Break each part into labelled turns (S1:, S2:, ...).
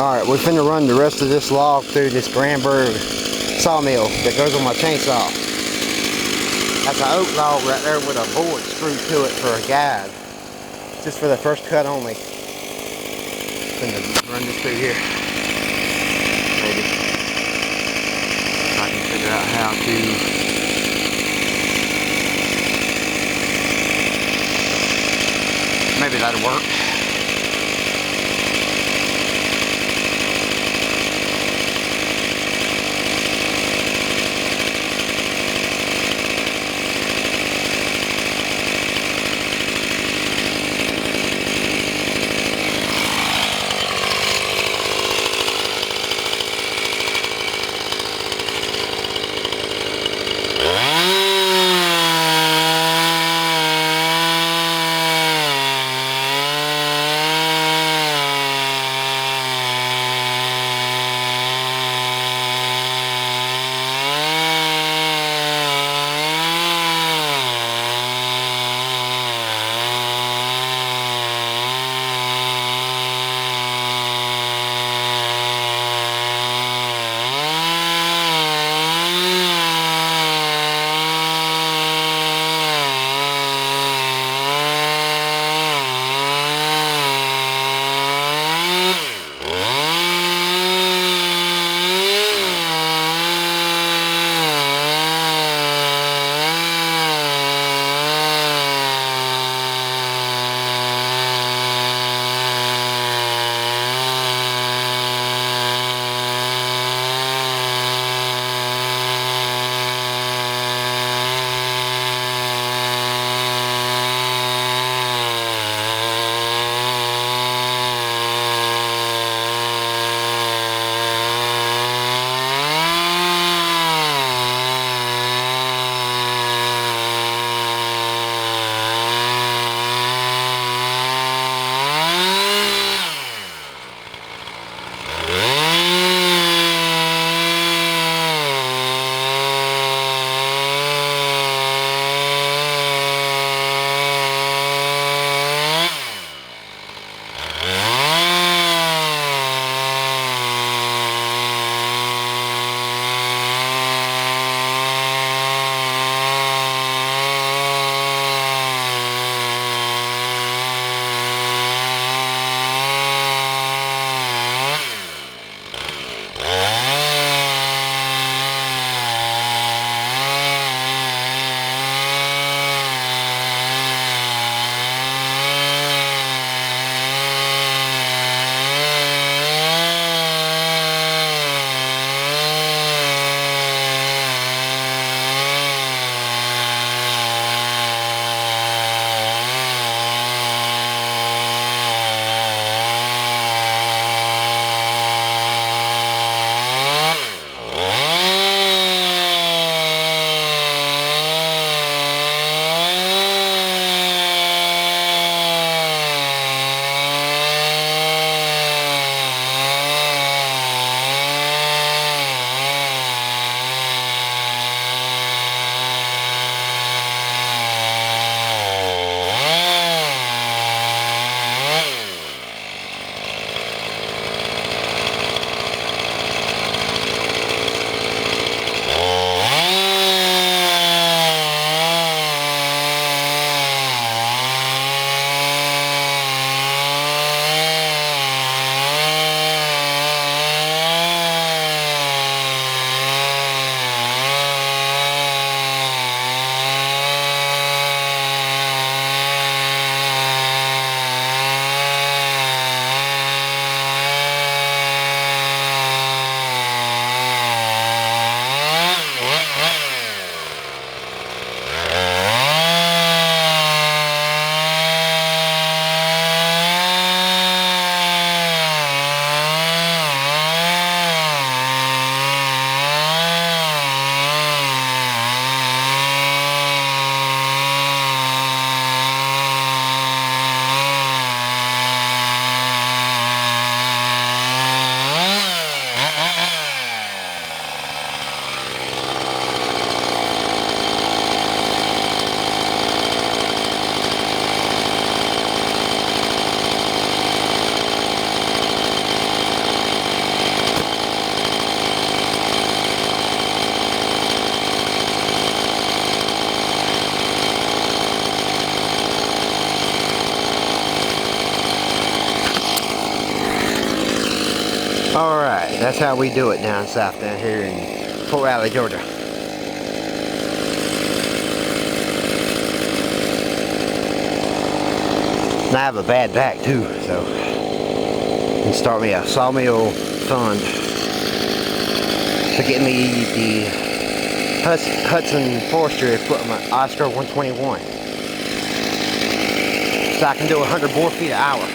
S1: Alright, we're finna run the rest of this log through this Branberg sawmill that goes on my chainsaw. That's an oak log right there with a board screwed to it for a guide. Just for the first cut only. Finna run this through here. Maybe. If I can figure out how to... Maybe that'll work. Alright, that's how we do it down south down here in Fort Riley, Georgia. And I have a bad back too, so I can start me a sawmill fund to get me the Hudson Forestry equipment Oscar 121. So I can do 100 board feet an hour.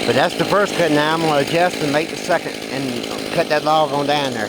S1: But that's the first cut. Now I'm going to adjust and make the second and cut that log on down there.